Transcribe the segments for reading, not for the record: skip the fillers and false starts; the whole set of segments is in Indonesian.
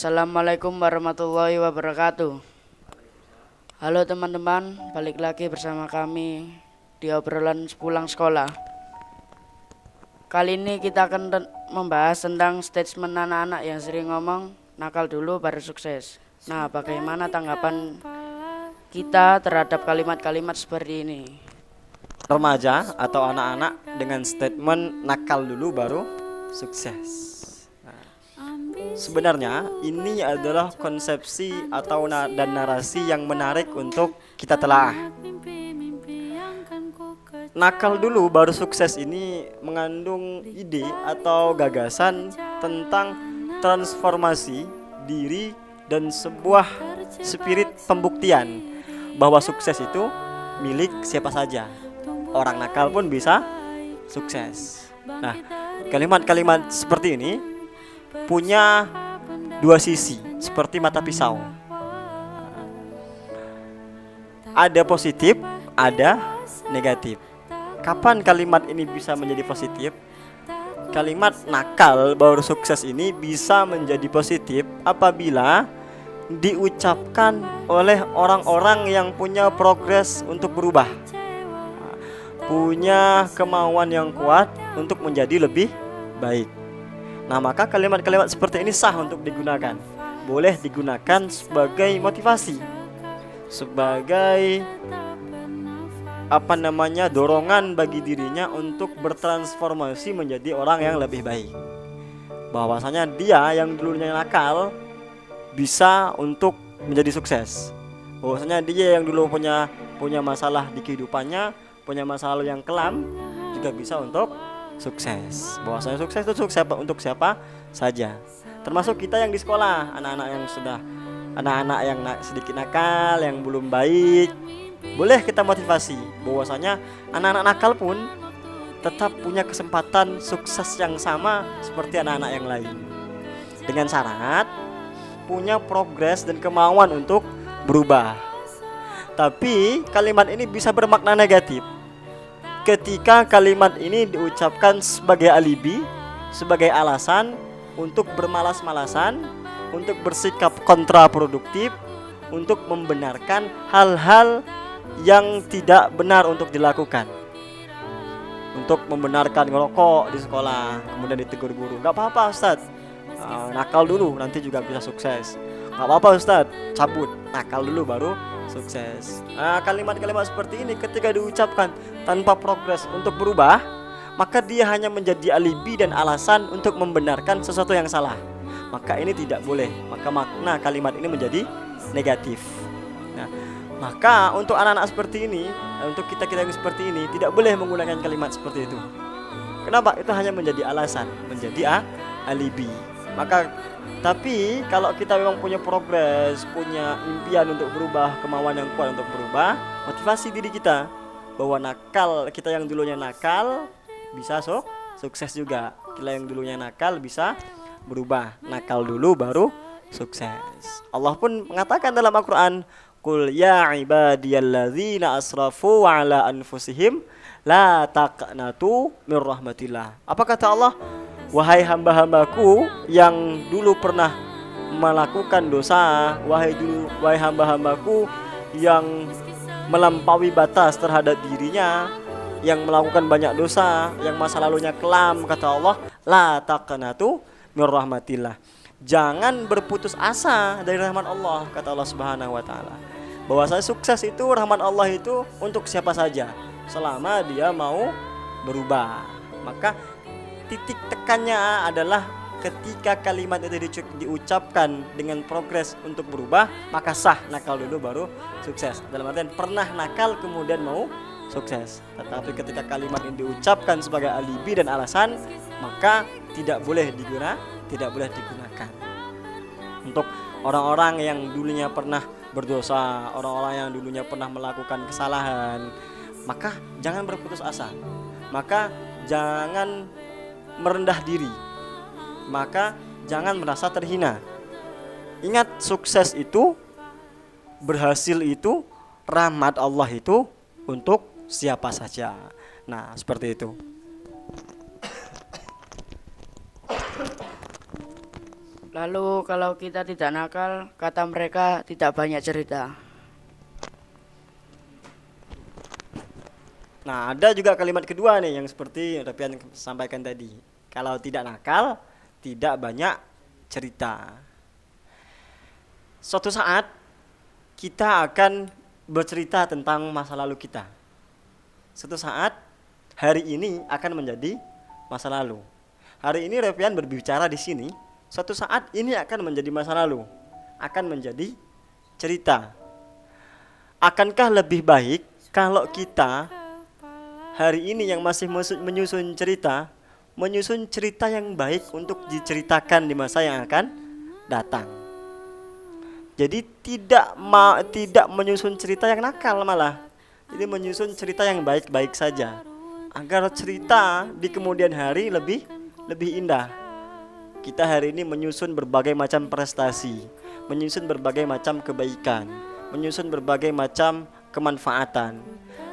Assalamualaikum warahmatullahi wabarakatuh. Halo teman-teman, balik lagi bersama kami di obrolan pulang sekolah. Kali ini kita akan membahas tentang statement anak-anak yang sering ngomong nakal dulu baru sukses. Nah, bagaimana tanggapan kita terhadap kalimat-kalimat seperti ini? Remaja atau anak-anak dengan statement nakal dulu baru sukses. Sebenarnya ini adalah konsepsi atau dan narasi yang menarik untuk kita telaah. Nakal dulu baru sukses ini mengandung ide atau gagasan tentang transformasi diri dan sebuah spirit pembuktian bahwa sukses itu milik siapa saja. Orang nakal pun bisa sukses. Nah, kalimat-kalimat seperti ini punya dua sisi seperti mata pisau. Ada positif, ada negatif. Kapan kalimat ini bisa menjadi positif? Kalimat nakal baru sukses ini bisa menjadi positif apabila diucapkan oleh orang-orang yang punya progres untuk berubah, punya kemauan yang kuat untuk menjadi lebih baik. Nah, maka kalimat-kalimat seperti ini sah untuk digunakan. Boleh digunakan sebagai motivasi, sebagai dorongan bagi dirinya untuk bertransformasi menjadi orang yang lebih baik. Bahwasanya dia yang dulunya nakal bisa untuk menjadi sukses. Bahwasanya dia yang dulu punya masalah di kehidupannya, punya masalah yang kelam, juga bisa untuk sukses. Bahwasanya sukses itu sukses untuk siapa saja, termasuk kita yang di sekolah, anak-anak yang sedikit nakal, yang belum baik. Boleh kita motivasi bahwasanya anak-anak nakal pun tetap punya kesempatan sukses yang sama seperti anak-anak yang lain, dengan syarat punya progres dan kemauan untuk berubah. Tapi kalimat ini bisa bermakna negatif ketika kalimat ini diucapkan sebagai alibi, sebagai alasan untuk bermalas-malasan, untuk bersikap kontraproduktif, untuk membenarkan hal-hal yang tidak benar untuk dilakukan. Untuk membenarkan ngerokok di sekolah, kemudian ditegur guru. Gak apa-apa Ustadz, nakal dulu nanti juga bisa sukses. Gak apa-apa Ustadz, cabut, nakal dulu baru sukses. Kalimat-kalimat seperti ini ketika diucapkan tanpa progres untuk berubah, maka dia hanya menjadi alibi dan alasan untuk membenarkan sesuatu yang salah. Maka ini tidak boleh. Maka makna kalimat ini menjadi negatif. Nah, maka untuk anak-anak seperti ini, untuk kita yang seperti ini, tidak boleh menggunakan kalimat seperti itu. Kenapa? Itu hanya menjadi alasan, menjadi alibi. Tapi kalau kita memang punya progres, punya impian untuk berubah, kemauan yang kuat untuk berubah, motivasi diri kita bahwa kita yang dulunya nakal bisa sukses juga. Kita yang dulunya nakal bisa berubah. Nakal dulu baru sukses. Allah pun mengatakan dalam Al-Qur'an, "Qul ya ibadiyalladzina asrafu ala anfusihim la taqnatu mir rahmatillah." Apa kata Allah? Wahai hamba-hambaku yang dulu pernah melakukan dosa, wahai hamba-hambaku yang melampaui batas terhadap dirinya, yang melakukan banyak dosa, yang masa lalunya kelam, kata Allah, la taqnatu mir rahmatillah. Jangan berputus asa dari rahmat Allah, kata Allah Subhanahu wa taala. Bahwasanya sukses itu, rahmat Allah itu untuk siapa saja selama dia mau berubah. Maka titik tekannya adalah ketika kalimat itu diucapkan dengan progres untuk berubah, maka sah nakal dulu baru sukses. Dalam artian pernah nakal kemudian mau sukses. Tetapi ketika kalimat ini diucapkan sebagai alibi dan alasan, maka tidak boleh digunakan. Untuk orang-orang yang dulunya pernah berdosa, orang-orang yang dulunya pernah melakukan kesalahan, maka jangan berputus asa. Maka jangan merendah diri, maka jangan merasa terhina. Ingat, sukses itu, berhasil itu, rahmat Allah itu untuk siapa saja. Nah, seperti itu. Lalu kalau kita tidak nakal, kata mereka tidak banyak cerita. Nah, ada juga kalimat kedua nih yang seperti Repian sampaikan tadi. Kalau tidak nakal, tidak banyak cerita. Suatu saat kita akan bercerita tentang masa lalu kita. Suatu saat hari ini akan menjadi masa lalu. Hari ini Repian berbicara di sini. Suatu saat ini akan menjadi masa lalu, akan menjadi cerita. Akankah lebih baik kalau kita hari ini yang masih menyusun cerita yang baik untuk diceritakan di masa yang akan datang. Jadi tidak menyusun cerita yang nakal malah. Jadi menyusun cerita yang baik-baik saja agar cerita di kemudian hari lebih indah. Kita hari ini menyusun berbagai macam prestasi, menyusun berbagai macam kebaikan, menyusun berbagai macam kemanfaatan.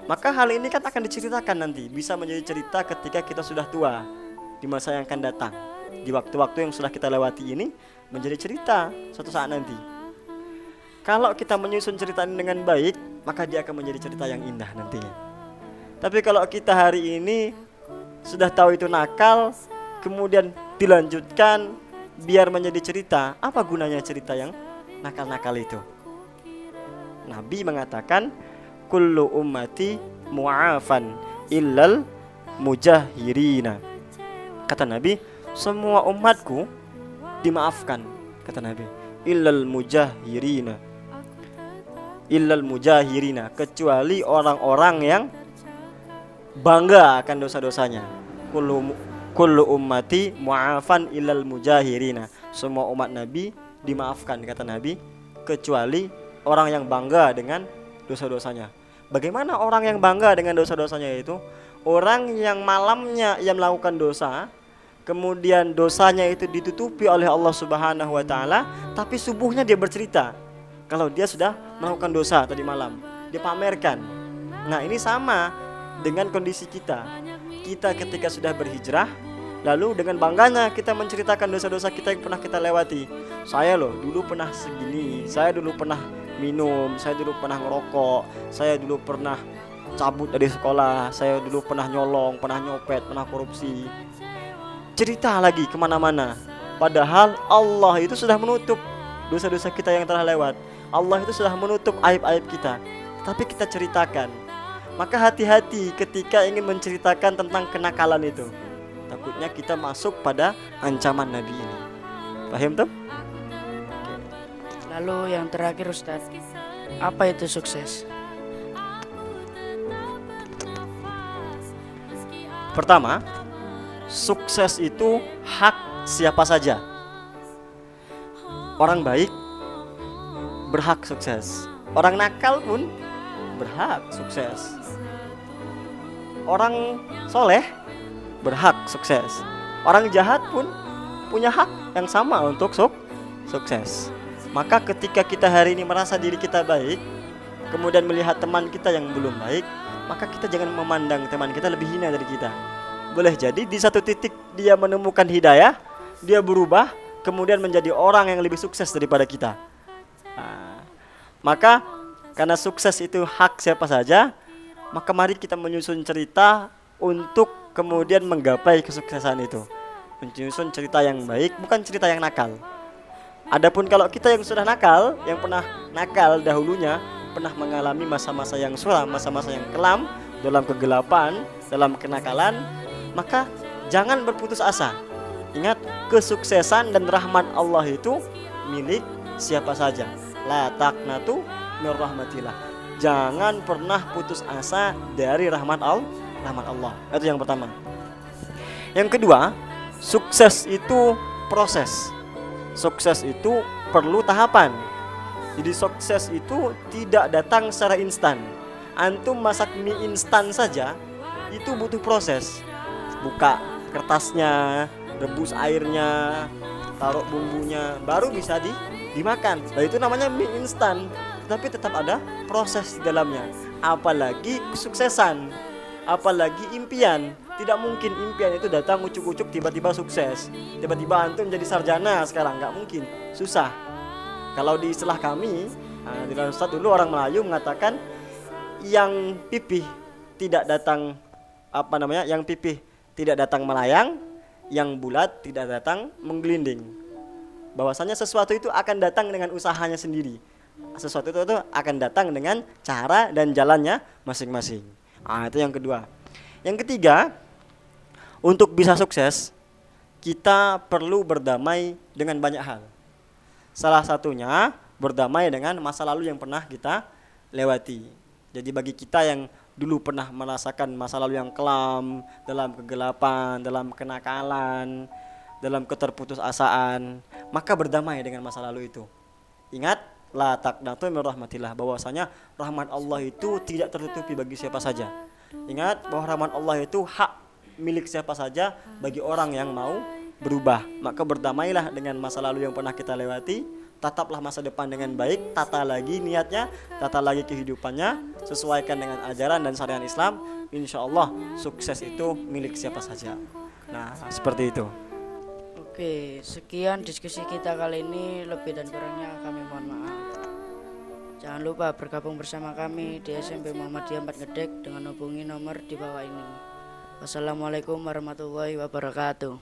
Maka hal ini kan akan diceritakan nanti, bisa menjadi cerita ketika kita sudah tua di masa yang akan datang. Di waktu-waktu yang sudah kita lewati ini menjadi cerita suatu saat nanti. Kalau kita menyusun cerita ini dengan baik, maka dia akan menjadi cerita yang indah nantinya. Tapi kalau kita hari ini sudah tahu itu nakal, kemudian dilanjutkan biar menjadi cerita, apa gunanya cerita yang nakal-nakal itu? Nabi mengatakan, kullu ummati mu'afan illal mujahirina. Kata Nabi, semua umatku dimaafkan, kata Nabi, illal mujahirina, kecuali orang-orang yang bangga akan dosa-dosanya. Kullu ummati mu'afan illal mujahirina. Semua umat Nabi dimaafkan, kata Nabi, kecuali orang yang bangga dengan dosa-dosanya. Bagaimana orang yang bangga dengan dosa-dosanya itu? Orang yang malamnya ia melakukan dosa, kemudian dosanya itu ditutupi oleh Allah Subhanahu wa taala, tapi subuhnya dia bercerita kalau dia sudah melakukan dosa tadi malam. Dia pamerkan. Nah, ini sama dengan kondisi kita. Kita ketika sudah berhijrah, lalu dengan bangganya kita menceritakan dosa-dosa kita yang pernah kita lewati. Saya loh dulu pernah segini, saya dulu pernah minum, saya dulu pernah ngerokok, saya dulu pernah cabut dari sekolah, saya dulu pernah nyolong, pernah nyopet, pernah korupsi. Cerita lagi kemana-mana. Padahal Allah itu sudah menutup dosa-dosa kita yang telah lewat. Allah itu sudah menutup aib-aib kita, tapi kita ceritakan. Maka hati-hati ketika ingin menceritakan tentang kenakalan itu. Takutnya kita masuk pada ancaman Nabi ini. Paham tuh? Lalu yang terakhir Ustaz, apa itu sukses? Pertama, sukses itu hak siapa saja. Orang baik berhak sukses. Orang nakal pun berhak sukses. Orang soleh berhak sukses. Orang jahat pun punya hak yang sama untuk sukses. Maka ketika kita hari ini merasa diri kita baik, kemudian melihat teman kita yang belum baik, maka kita jangan memandang teman kita lebih hina dari kita. Boleh jadi di satu titik dia menemukan hidayah, dia berubah, kemudian menjadi orang yang lebih sukses daripada kita. Maka karena sukses itu hak siapa saja, maka mari kita menyusun cerita untuk kemudian menggapai kesuksesan itu. Menyusun cerita yang baik, bukan cerita yang nakal. Adapun kalau kita yang sudah nakal, yang pernah nakal dahulunya, pernah mengalami masa-masa yang suram, masa-masa yang kelam, dalam kegelapan, dalam kenakalan, maka jangan berputus asa. Ingat, kesuksesan dan rahmat Allah itu milik siapa saja. La taqnatu mir rahmatillah. Jangan pernah putus asa dari rahmat Allah. Itu yang pertama. Yang kedua, sukses itu proses. Sukses itu perlu tahapan. Jadi sukses itu tidak datang secara instan. Antum masak mie instan saja itu butuh proses. Buka kertasnya, rebus airnya, taruh bumbunya, baru bisa dimakan. Nah, itu namanya mie instan. Tapi tetap ada proses di dalamnya. Apalagi kesuksesan, apalagi impian, Tidak mungkin impian itu datang ucuk-ucuk tiba-tiba sukses. Tiba-tiba antum jadi sarjana sekarang, nggak mungkin, susah. Kalau di istilah kami, di dalam Ustadz dulu orang Melayu mengatakan yang pipih tidak datang yang pipih tidak datang melayang, yang bulat tidak datang menggelinding. Bahwasanya sesuatu itu akan datang dengan usahanya sendiri. Sesuatu itu akan datang dengan cara dan jalannya masing-masing. Itu yang kedua. Yang ketiga, untuk bisa sukses, kita perlu berdamai dengan banyak hal. Salah satunya berdamai dengan masa lalu yang pernah kita lewati. Jadi bagi kita yang dulu pernah merasakan masa lalu yang kelam, dalam kegelapan, dalam kenakalan, dalam keterputusasaan, maka berdamai dengan masa lalu itu. Ingat, la taqnatu min rahmatillah, bahwasanya rahmat Allah itu tidak tertutupi bagi siapa saja. Ingat bahwa rahmat Allah itu hak milik siapa saja bagi orang yang mau berubah. Maka berdamailah dengan masa lalu yang pernah kita lewati, tataplah masa depan dengan baik, tata lagi niatnya, tata lagi kehidupannya, sesuaikan dengan ajaran dan syariat Islam. Insya Allah sukses itu milik siapa saja. Nah, seperti itu. Oke, sekian diskusi kita kali ini. Lebih dan kurangnya kami mohon maaf. Jangan lupa bergabung bersama kami di SMP Muhammadiyah 4 Ngedek dengan hubungi nomor di bawah ini. Wassalamualaikum warahmatullahi wabarakatuh.